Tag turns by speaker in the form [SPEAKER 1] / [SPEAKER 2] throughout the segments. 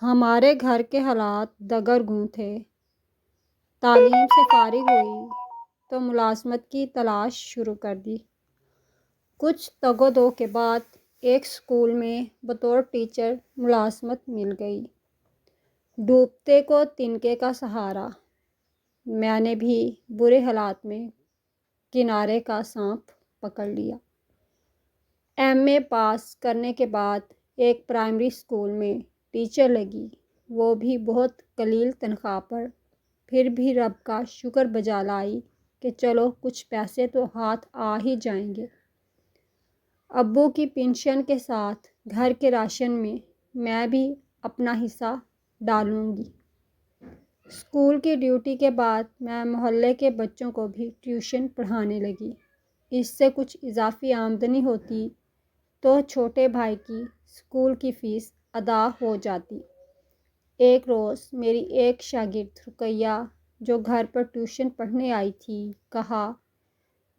[SPEAKER 1] ہمارے گھر کے حالات دگرگوں تھے۔ تعلیم سے فارغ ہوئی تو ملازمت کی تلاش شروع کر دی۔ کچھ تگ و دو کے بعد ایک اسکول میں بطور ٹیچر ملازمت مل گئی۔ ڈوبتے کو تنکے کا سہارا، میں نے بھی برے حالات میں کنارے کا سانپ پکڑ لیا۔ ایم اے پاس کرنے کے بعد ایک پرائمری اسکول میں ٹیچر لگی، وہ بھی بہت قلیل تنخواہ پر۔ پھر بھی رب کا شکر بجا لائی کہ چلو کچھ پیسے تو ہاتھ آ ہی جائیں گے۔ ابو کی پنشن کے ساتھ گھر کے راشن میں بھی اپنا حصہ ڈالوں گی۔ اسکول کی ڈیوٹی کے بعد میں محلے کے بچوں کو بھی ٹیوشن پڑھانے لگی۔ اس سے کچھ اضافی آمدنی ہوتی تو چھوٹے بھائی کی اسکول کی فیس ادا ہو جاتی۔ ایک روز میری ایک شاگرد رقیہ جو گھر پر ٹیوشن پڑھنے آئی تھی، کہا،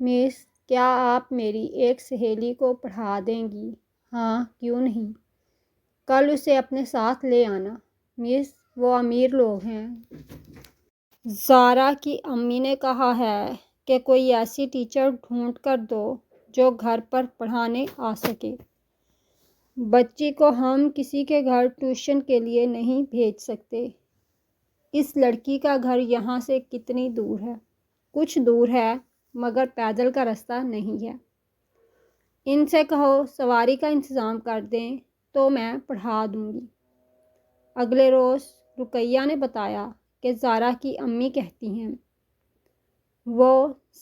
[SPEAKER 1] مس کیا آپ میری ایک سہیلی کو پڑھا دیں گی؟ ہاں کیوں نہیں، کل اسے اپنے ساتھ لے آنا، مس وہ امیر لوگ ہیں۔ زارا کی امی نے کہا ہے کہ کوئی ایسی ٹیچر ڈھونڈ کر دو جو گھر پر پڑھانے آ سکے۔ بچی کو ہم کسی کے گھر ٹیوشن کے لیے نہیں بھیج سکتے۔ اس لڑکی کا گھر یہاں سے کتنی دور ہے؟ کچھ دور ہے مگر پیدل کا راستہ نہیں ہے۔ ان سے کہو سواری کا انتظام کر دیں تو میں پڑھا دوں گی۔ اگلے روز رقیہ نے بتایا کہ زارا کی امی کہتی ہیں وہ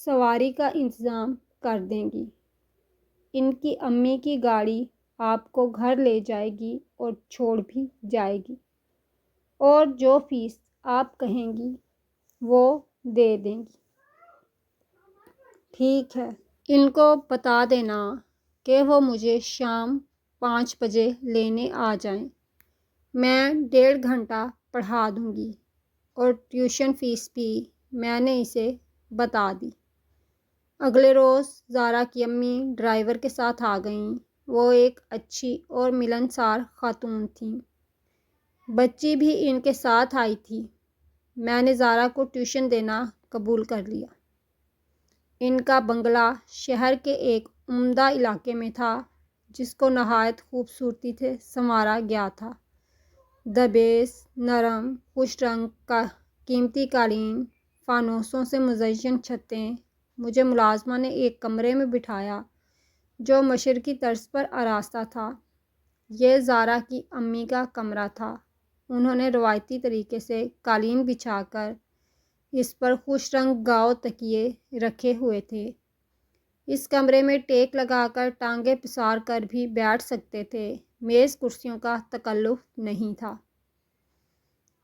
[SPEAKER 1] سواری کا انتظام کر دیں گی۔ ان کی امی کی گاڑی آپ کو گھر لے جائے گی اور چھوڑ بھی جائے گی، اور جو فیس آپ کہیں گی وہ دے دیں گی۔ ٹھیک ہے، ان کو بتا دینا کہ وہ مجھے شام 5 بجے لینے آ جائیں، میں 1.5 گھنٹہ پڑھا دوں گی، اور ٹیوشن فیس بھی میں نے اسے بتا دی۔ اگلے روز زارا کی امی ڈرائیور کے ساتھ آ گئیں۔ وہ ایک اچھی اور ملنسار خاتون تھیں۔ بچی بھی ان کے ساتھ آئی تھی۔ میں نے زارا کو ٹیوشن دینا قبول کر لیا۔ ان کا بنگلہ شہر کے ایک عمدہ علاقے میں تھا جس کو نہایت خوبصورتی سے سنوارا گیا تھا۔ دبیس، نرم، خوش رنگ کا قیمتی قالین، فانوسوں سے مزین چھتیں۔ مجھے ملازمہ نے ایک کمرے میں بٹھایا جو مشرقی طرز پر آراستہ تھا۔ یہ زارا کی امی کا کمرہ تھا۔ انہوں نے روایتی طریقے سے قالین بچھا کر اس پر خوش رنگ گاؤ تکیے رکھے ہوئے تھے۔ اس کمرے میں ٹیک لگا کر ٹانگیں پسار کر بھی بیٹھ سکتے تھے، میز کرسیوں کا تکلف نہیں تھا۔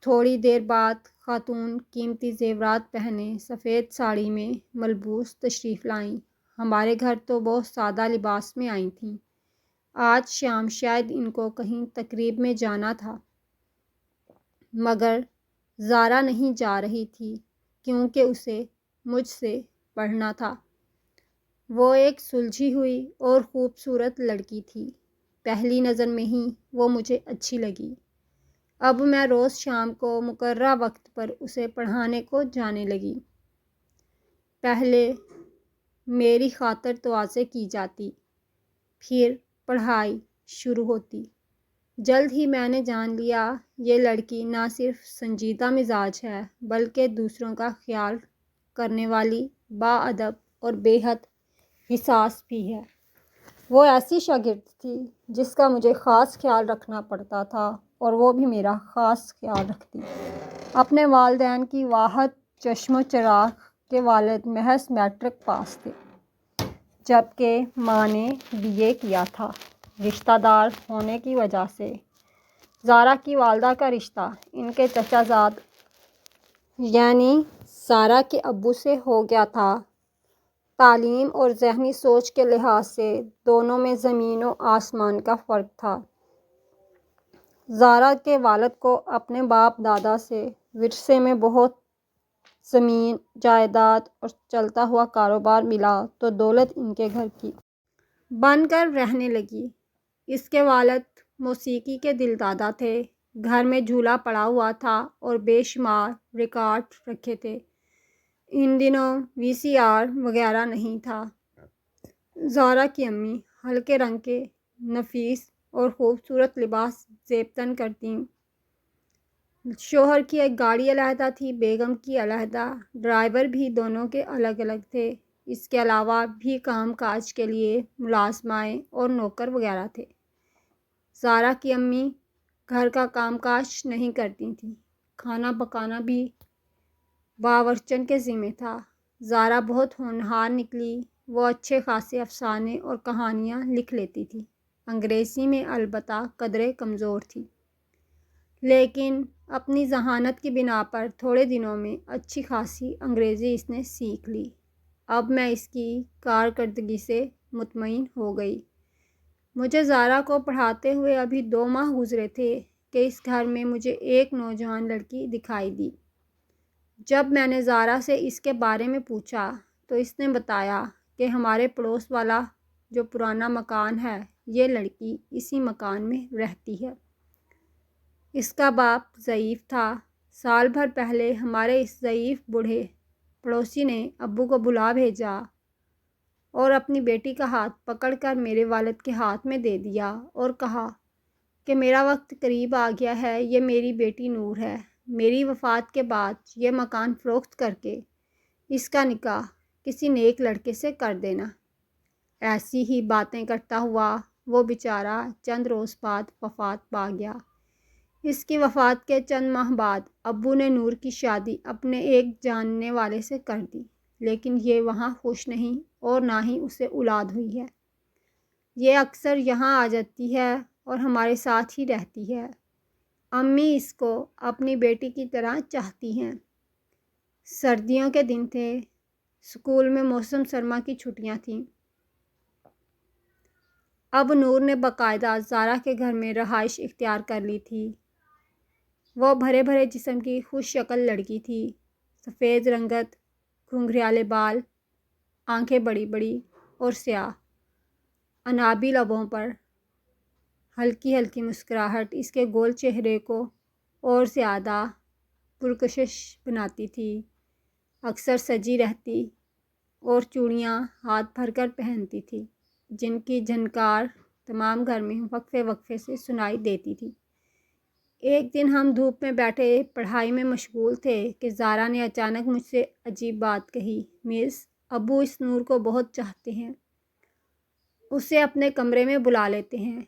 [SPEAKER 1] تھوڑی دیر بعد خاتون قیمتی زیورات پہنے سفید ساڑی میں ملبوس تشریف لائیں۔ ہمارے گھر تو وہ سادہ لباس میں آئی تھیں۔ آج شام شاید ان کو کہیں تقریب میں جانا تھا، مگر زارا نہیں جا رہی تھی کیونکہ اسے مجھ سے پڑھنا تھا۔ وہ ایک سلجھی ہوئی اور خوبصورت لڑکی تھی۔ پہلی نظر میں ہی وہ مجھے اچھی لگی۔ اب میں روز شام کو مقررہ وقت پر اسے پڑھانے کو جانے لگی۔ پہلے میری خاطر تواضع کی جاتی، پھر پڑھائی شروع ہوتی۔ جلد ہی میں نے جان لیا یہ لڑکی نہ صرف سنجیدہ مزاج ہے بلکہ دوسروں کا خیال کرنے والی، باادب اور بے حد حساس بھی ہے۔ وہ ایسی شاگرد تھی جس کا مجھے خاص خیال رکھنا پڑتا تھا اور وہ بھی میرا خاص خیال رکھتی۔ اپنے والدین کی واحد چشم و چراغ کے والد محض میٹرک پاس تھے، جبکہ ماں نے بی اے کیا تھا۔ رشتہ دار ہونے کی وجہ سے زارا کی والدہ کا رشتہ ان کے چچا زاد یعنی زارا کے ابو سے ہو گیا تھا۔ تعلیم اور ذہنی سوچ کے لحاظ سے دونوں میں زمین و آسمان کا فرق تھا۔ زارا کے والد کو اپنے باپ دادا سے ورثے میں بہت زمین جائیداد اور چلتا ہوا کاروبار ملا تو دولت ان کے گھر کی بن کر رہنے لگی۔ اس کے والد موسیقی کے دل دادا تھے۔ گھر میں جھولا پڑا ہوا تھا اور بے شمار ریکارڈ رکھے تھے۔ ان دنوں VCR وغیرہ نہیں تھا۔ زارا کی امی ہلکے رنگ کے نفیس اور خوبصورت لباس زیب تن کرتیں۔ شوہر کی ایک گاڑی علیحدہ تھی، بیگم کی علیحدہ، ڈرائیور بھی دونوں کے الگ الگ تھے۔ اس کے علاوہ بھی کام کاج کے لیے ملازمائیں اور نوکر وغیرہ تھے۔ زارا کی امی گھر کا کام کاج نہیں کرتی تھیں، کھانا پکانا بھی باورچن کے ذمہ تھا۔ زارا بہت ہونہار نکلی، وہ اچھے خاصے افسانے اور کہانیاں لکھ لیتی تھی۔ انگریزی میں البتہ قدرے کمزور تھی، لیکن اپنی ذہانت کی بنا پر تھوڑے دنوں میں اچھی خاصی انگریزی اس نے سیکھ لی۔ اب میں اس کی کارکردگی سے مطمئن ہو گئی۔ مجھے زارا کو پڑھاتے ہوئے ابھی 2 ماہ گزرے تھے کہ اس گھر میں مجھے ایک نوجوان لڑکی دکھائی دی۔ جب میں نے زارا سے اس کے بارے میں پوچھا تو اس نے بتایا کہ ہمارے پڑوس والا جو پرانا مکان ہے، یہ لڑکی اسی مکان میں رہتی ہے۔ اس کا باپ ضعیف تھا۔ سال بھر پہلے ہمارے اس ضعیف بوڑھے پڑوسی نے ابو کو بلا بھیجا اور اپنی بیٹی کا ہاتھ پکڑ کر میرے والد کے ہاتھ میں دے دیا اور کہا کہ میرا وقت قریب آ گیا ہے، یہ میری بیٹی نور ہے، میری وفات کے بعد یہ مکان فروخت کر کے اس کا نکاح کسی نیک لڑکے سے کر دینا۔ ایسی ہی باتیں کرتا ہوا وہ بیچارہ چند روز بعد وفات پا گیا۔ اس کی وفات کے چند ماہ بعد ابو نے نور کی شادی اپنے ایک جاننے والے سے کر دی، لیکن یہ وہاں خوش نہیں اور نہ ہی اسے اولاد ہوئی ہے۔ یہ اکثر یہاں آ جاتی ہے اور ہمارے ساتھ ہی رہتی ہے۔ امی اس کو اپنی بیٹی کی طرح چاہتی ہیں۔ سردیوں کے دن تھے، اسکول میں موسم سرما کی چھٹیاں تھیں۔ اب نور نے باقاعدہ زارا کے گھر میں رہائش اختیار کر لی تھی۔ وہ بھرے بھرے جسم کی خوش شکل لڑکی تھی، سفید رنگت، گھنگریالے بال، آنکھیں بڑی بڑی اور سیاہ، انابی لبوں پر ہلکی ہلکی مسکراہٹ اس کے گول چہرے کو اور زیادہ پرکشش بناتی تھی۔ اکثر سجی رہتی اور چوڑیاں ہاتھ بھر کر پہنتی تھی، جن کی جھنکار تمام گھر میں وقفے وقفے سے سنائی دیتی تھی۔ ایک دن ہم دھوپ میں بیٹھے پڑھائی میں مشغول تھے کہ زارا نے اچانک مجھ سے عجیب بات کہی، مس، ابو اس نور کو بہت چاہتے ہیں، اسے اپنے کمرے میں بلا لیتے ہیں،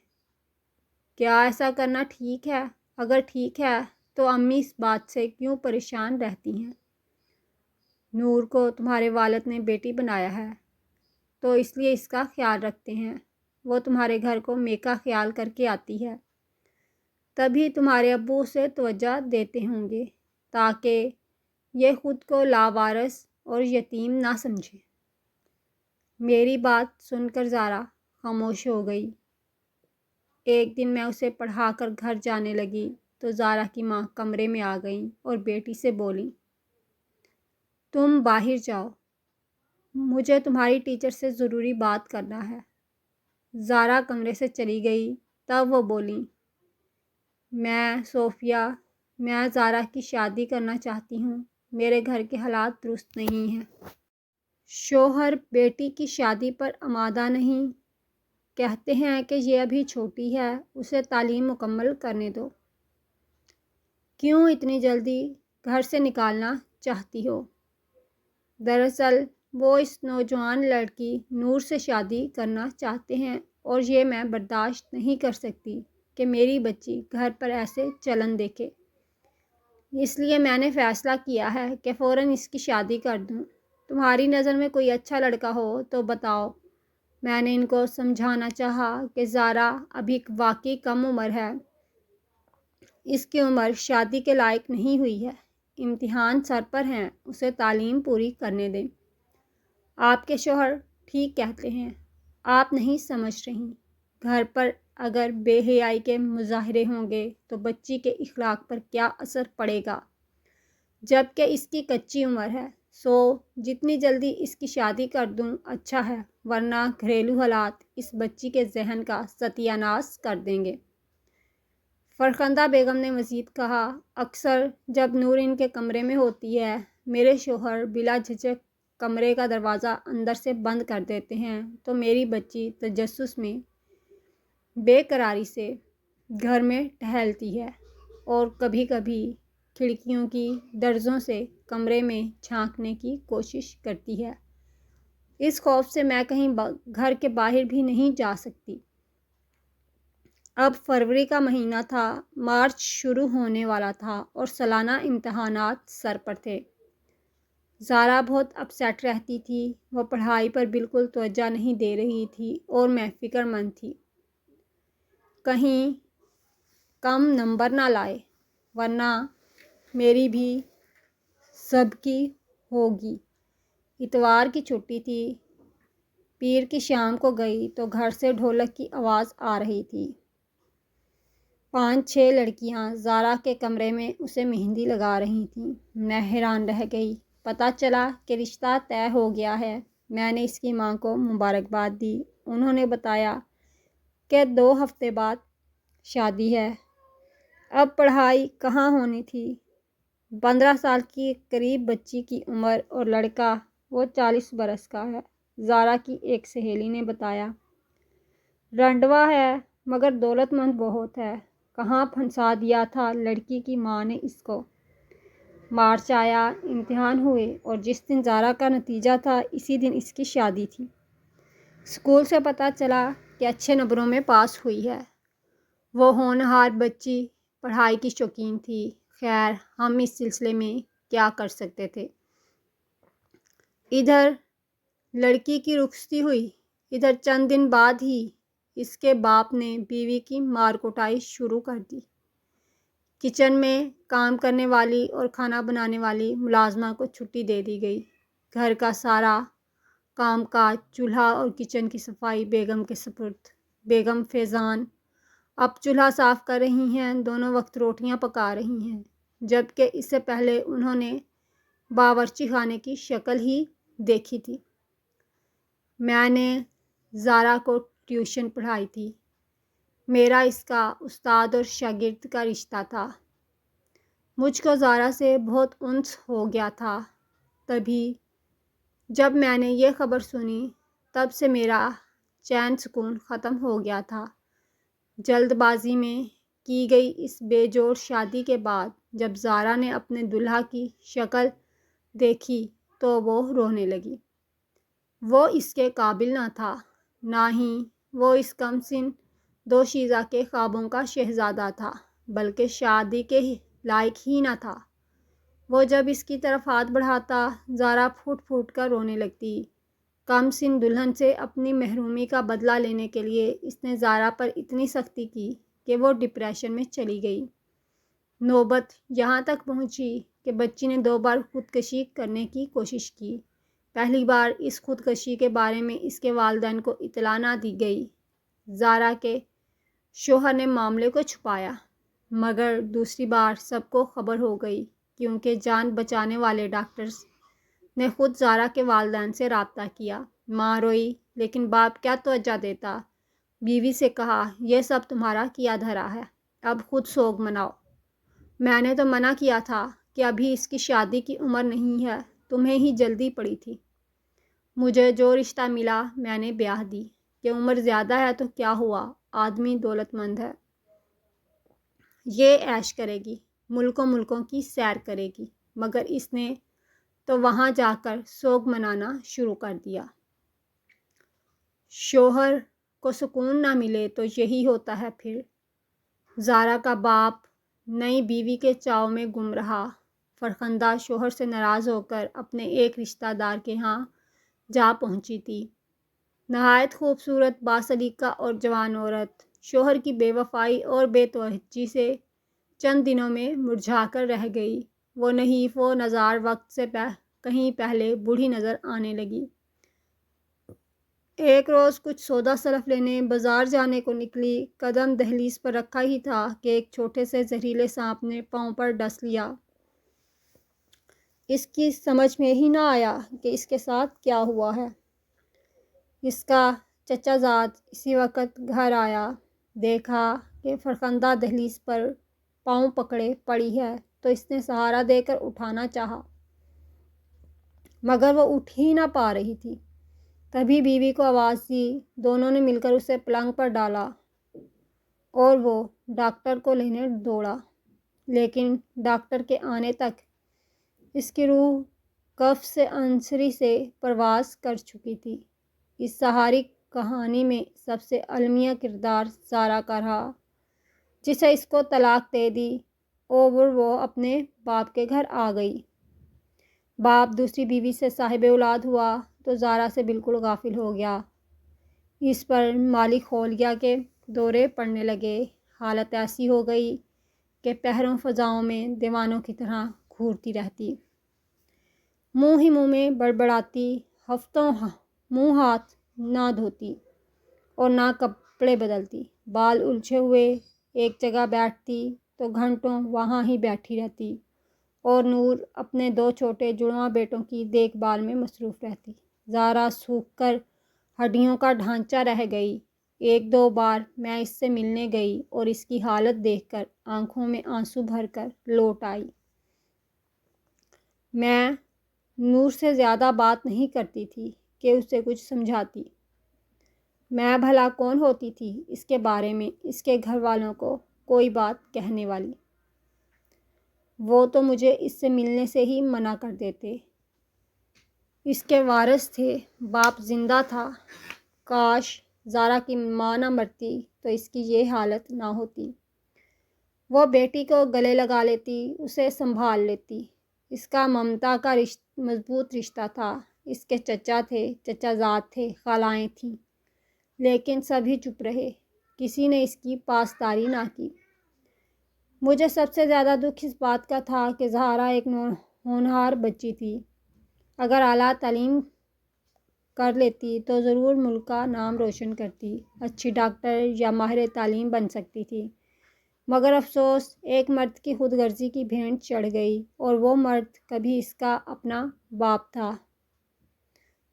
[SPEAKER 1] کیا ایسا کرنا ٹھیک ہے؟ اگر ٹھیک ہے تو امی اس بات سے کیوں پریشان رہتی ہیں؟ نور کو تمہارے والد نے بیٹی بنایا ہے تو اس لیے اس کا خیال رکھتے ہیں، وہ تمہارے گھر کو میکا خیال کر کے آتی ہے، تبھی تمہارے ابو اسے توجہ دیتے ہوں گے تاکہ یہ خود کو لاوارث اور یتیم نہ سمجھے۔ میری بات سن کر زارا خاموش ہو گئی۔ ایک دن میں اسے پڑھا کر گھر جانے لگی تو زارا کی ماں کمرے میں آ گئیں اور بیٹی سے بولیں، تم باہر جاؤ، مجھے تمہاری ٹیچر سے ضروری بات کرنا ہے۔ زارا کمرے سے چلی گئی۔ تب وہ بولیں، صوفیہ، میں زارا کی شادی کرنا چاہتی ہوں، میرے گھر کے حالات درست نہیں ہیں۔ شوہر بیٹی کی شادی پر آمادہ نہیں، کہتے ہیں کہ یہ ابھی چھوٹی ہے، اسے تعلیم مکمل کرنے دو۔ کیوں اتنی جلدی گھر سے نکالنا چاہتی ہو؟ دراصل وہ اس نوجوان لڑکی نور سے شادی کرنا چاہتے ہیں اور یہ میں برداشت نہیں کر سکتی کہ میری بچی گھر پر ایسے چلن دیکھے۔ اس لیے میں نے فیصلہ کیا ہے کہ فوراً اس کی شادی کر دوں۔ تمہاری نظر میں کوئی اچھا لڑکا ہو تو بتاؤ۔ میں نے ان کو سمجھانا چاہا کہ زارا ابھی واقعی کم عمر ہے، اس کی عمر شادی کے لائق نہیں ہوئی ہے، امتحان سر پر ہیں، اسے تعلیم پوری کرنے دیں۔ آپ کے شوہر ٹھیک کہتے ہیں، آپ نہیں سمجھ رہی، گھر پر اگر بے حیائی کے مظاہرے ہوں گے تو بچی کے اخلاق پر کیا اثر پڑے گا، جبکہ اس کی کچی عمر ہے، جتنی جلدی اس کی شادی کر دوں اچھا ہے، ورنہ گھریلو حالات اس بچی کے ذہن کا ستیہ ناش کر دیں گے۔ فرخندہ بیگم نے مزید کہا، اکثر جب نورین کے کمرے میں ہوتی ہے، میرے شوہر بلا جھجک کمرے کا دروازہ اندر سے بند کر دیتے ہیں تو میری بچی تجسس میں بے قراری سے گھر میں ٹہلتی ہے اور کبھی کبھی کھڑکیوں کی درزوں سے کمرے میں جھانکنے کی کوشش کرتی ہے۔ اس خوف سے میں کہیں گھر کے باہر بھی نہیں جا سکتی۔ اب فروری کا مہینہ تھا، مارچ شروع ہونے والا تھا اور سالانہ امتحانات سر پر تھے۔ زارا بہت اپسیٹ رہتی تھی، وہ پڑھائی پر بالکل توجہ نہیں دے رہی تھی اور میں فکر مند تھی کہیں کم نمبر نہ لائے، ورنہ میری بھی سب کی ہوگی۔ اتوار کی چھٹی تھی، پیر کی شام کو گئی تو گھر سے ڈھولک کی آواز آ رہی تھی۔ 5-6 لڑکیاں زارا کے کمرے میں اسے مہندی لگا رہی تھیں۔ میں حیران رہ گئی، پتہ چلا کہ رشتہ طے ہو گیا ہے۔ میں نے اس کی ماں کو مبارکباد دی۔ انہوں نے بتایا کہ 2 ہفتے بعد شادی ہے۔ اب پڑھائی کہاں ہونی تھی، 15 سال کی قریب بچی کی عمر اور لڑکا وہ 40 برس کا ہے۔ زارا کی ایک سہیلی نے بتایا، رنڈوا ہے مگر دولت مند بہت ہے، کہاں پھنسا دیا تھا لڑکی کی ماں نے اس کو۔ مارچ آیا، امتحان ہوئے اور جس دن زارا کا نتیجہ تھا اسی دن اس کی شادی تھی۔ اسکول سے پتہ چلا کہ اچھے نمبروں میں پاس ہوئی ہے۔ وہ ہونہار بچی پڑھائی کی شوقین تھی۔ خیر ہم اس سلسلے میں کیا کر سکتے تھے۔ ادھر لڑکی کی رخصتی ہوئی، ادھر چند دن بعد ہی اس کے باپ نے بیوی کی مار کٹائی شروع کر دی۔ کچن میں کام کرنے والی اور کھانا بنانے والی ملازمہ کو چھٹی دے دی گئی۔ گھر کا سارا کام کاج، چولہا اور کچن کی صفائی بیگم کے سپرد۔ بیگم فیضان اب چولہا صاف کر رہی ہیں، دونوں وقت روٹیاں پکا رہی ہیں، جبکہ اس سے پہلے انہوں نے باورچی خانے کی شکل ہی دیکھی تھی۔ میں نے زارا کو ٹیوشن پڑھائی تھی، میرا اس کا استاد اور شاگرد کا رشتہ تھا۔ مجھ کو زارا سے بہت انس ہو گیا تھا۔ تبھی جب میں نے یہ خبر سنی تب سے میرا چین سکون ختم ہو گیا تھا۔ جلد بازی میں کی گئی اس بے جوڑ شادی کے بعد جب زارا نے اپنے دولہا کی شکل دیکھی تو وہ رونے لگی۔ وہ اس کے قابل نہ تھا، نہ ہی وہ اس کم سن دوشیزہ کے خوابوں کا شہزادہ تھا، بلکہ شادی کے لائق ہی نہ تھا۔ وہ جب اس کی طرف ہاتھ بڑھاتا، زارا پھوٹ پھوٹ کر رونے لگتی۔ کم سن دلہن سے اپنی محرومی کا بدلہ لینے کے لیے اس نے زارا پر اتنی سختی کی کہ وہ ڈپریشن میں چلی گئی۔ نوبت یہاں تک پہنچی کہ بچی نے 2 بار خودکشی کرنے کی کوشش کی۔ پہلی بار اس خودکشی کے بارے میں اس کے والدین کو اطلاع نہ دی گئی۔ زارا کے شوہر نے معاملے کو چھپایا، مگر دوسری بار سب کو خبر ہو گئی کیونکہ جان بچانے والے ڈاکٹرز نے خود زارا کے والدین سے رابطہ کیا۔ ماں روئی لیکن باپ کیا توجہ دیتا۔ بیوی سے کہا، یہ سب تمہارا کیا دھرا ہے، اب خود سوگ مناؤ۔ میں نے تو منع کیا تھا کہ ابھی اس کی شادی کی عمر نہیں ہے، تمہیں ہی جلدی پڑی تھی۔ مجھے جو رشتہ ملا میں نے بیاہ دی کہ عمر زیادہ ہے تو کیا ہوا، آدمی دولت مند ہے، یہ عیش کرے گی، ملکوں کی سیر کرے گی، مگر اس نے تو وہاں جا کر سوگ منانا شروع کر دیا۔ شوہر کو سکون نہ ملے تو یہی ہوتا ہے پھر۔ زارا کا باپ نئی بیوی کے چاؤ میں گم رہا۔ فرخندہ شوہر سے ناراض ہو کر اپنے ایک رشتہ دار کے ہاں جا پہنچی تھی۔ نہایت خوبصورت، باسلیقہ اور جوان عورت، شوہر کی بے وفائی اور بے توجہی سے چند دنوں میں مرجھا کر رہ گئی۔ وہ نحیف و نزار وقت سے کہیں پہلے بوڑھی نظر آنے لگی۔ ایک روز کچھ سودا سلف لینے بازار جانے کو نکلی، قدم دہلیز پر رکھا ہی تھا کہ ایک چھوٹے سے زہریلے سانپ نے پاؤں پر ڈس لیا۔ اس کی سمجھ میں ہی نہ آیا کہ اس کے ساتھ کیا ہوا ہے۔ اس کا چچا زاد اسی وقت گھر آیا، دیکھا کہ فرخندہ دہلیز پر پاؤں پکڑے پڑی ہے تو اس نے سہارا دے کر اٹھانا چاہا، مگر وہ اٹھ ہی نہ پا رہی تھی۔ تبھی بیوی کو آواز دی، دونوں نے مل کر اسے پلنگ پر ڈالا اور وہ ڈاکٹر کو لینے دوڑا، لیکن ڈاکٹر کے آنے تک اس کی روح کف سے عنصری سے پرواز کر چکی تھی۔ اس سہاری کہانی میں سب سے المیہ کردار زارا کا رہا، جسے اس کو طلاق دے دی اور وہ اپنے باپ کے گھر آ گئی۔ باپ دوسری بیوی سے صاحب اولاد ہوا تو زارا سے بالکل غافل ہو گیا۔ اس پر مالی خولیا کے دورے پڑنے لگے۔ حالت ایسی ہو گئی کہ پہروں فضاؤں میں دیوانوں کی طرح گھورتی رہتی، منہ ہی منہ میں بڑبڑاتی، ہفتوں منہ ہاتھ نہ دھوتی اور نہ کپڑے بدلتی، بال الجھے ہوئے ایک جگہ بیٹھتی تو گھنٹوں وہاں ہی بیٹھی رہتی، اور نور اپنے 2 چھوٹے جڑواں بیٹوں کی دیکھ بھال میں مصروف رہتی۔ زارا سوکھ کر ہڈیوں کا ڈھانچہ رہ گئی۔ 1-2 بار میں اس سے ملنے گئی اور اس کی حالت دیکھ کر آنکھوں میں آنسو بھر کر لوٹ آئی۔ میں نور سے زیادہ بات نہیں کرتی تھی کہ اسے کچھ سمجھاتی۔ میں بھلا کون ہوتی تھی اس کے بارے میں اس کے گھر والوں کو کوئی بات کہنے والی؟ وہ تو مجھے اس سے ملنے سے ہی منع کر دیتے۔ اس کے وارث تھے، باپ زندہ تھا۔ کاش زارا کی ماں نہ مرتی تو اس کی یہ حالت نہ ہوتی۔ وہ بیٹی کو گلے لگا لیتی، اسے سنبھال لیتی۔ اس کا ممتا کا مضبوط رشتہ تھا۔ اس کے چچا تھے، چچا زاد تھے، خالائیں تھیں، لیکن سبھی چپ رہے، کسی نے اس کی پاسداری نہ کی۔ مجھے سب سے زیادہ دکھ اس بات کا تھا کہ زہرا ایک ہونہار بچی تھی، اگر اعلیٰ تعلیم کر لیتی تو ضرور ملک کا نام روشن کرتی، اچھی ڈاکٹر یا ماہر تعلیم بن سکتی تھی، مگر افسوس ایک مرد کی خود غرضی کی بھینٹ چڑھ گئی، اور وہ مرد کبھی اس کا اپنا باپ تھا۔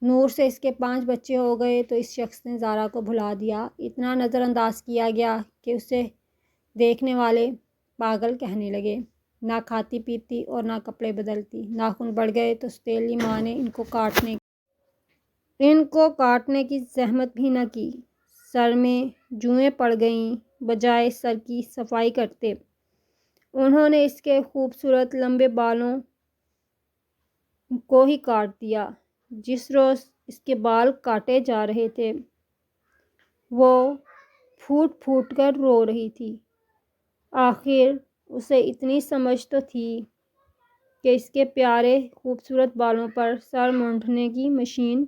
[SPEAKER 1] نور سے اس کے 5 بچے ہو گئے تو اس شخص نے زارا کو بھلا دیا، اتنا نظر انداز کیا گیا کہ اسے دیکھنے والے پاگل کہنے لگے۔ نہ کھاتی پیتی اور نہ کپڑے بدلتی، ناخن بڑھ گئے تو ستیلی ماں نے ان کو کاٹنے کی زحمت بھی نہ کی، سر میں جوئیں پڑ گئیں، بجائے سر کی صفائی کرتے انہوں نے اس کے خوبصورت لمبے بالوں کو ہی کاٹ دیا۔ جس روز اس کے بال کاٹے جا رہے تھے وہ پھوٹ پھوٹ کر رو رہی تھی۔ آخر اسے اتنی سمجھ تو تھی کہ اس کے پیارے خوبصورت بالوں پر سر مونڈنے کی مشین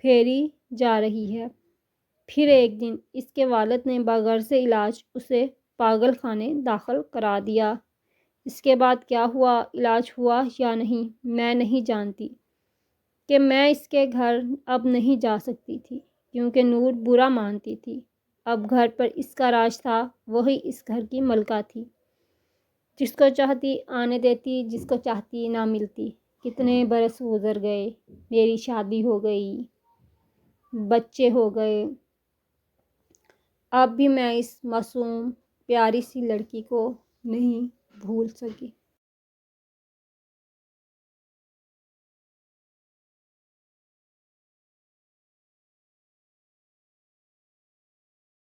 [SPEAKER 1] پھیری جا رہی ہے۔ پھر ایک دن اس کے والد نے بغرض علاج اسے پاگل خانے داخل کرا دیا۔ اس کے بعد کیا ہوا، علاج ہوا یا نہیں، میں نہیں جانتی کہ میں اس کے گھر اب نہیں جا سکتی تھی، کیونکہ نور برا مانتی تھی۔ اب گھر پر اس کا راج تھا، وہی اس گھر کی ملکہ تھی، جس کو چاہتی آنے دیتی، جس کو چاہتی نہ ملتی۔ کتنے برس گزر گئے، میری شادی ہو گئی، بچے ہو گئے، اب بھی میں اس معصوم پیاری سی لڑکی کو نہیں بھول سکی۔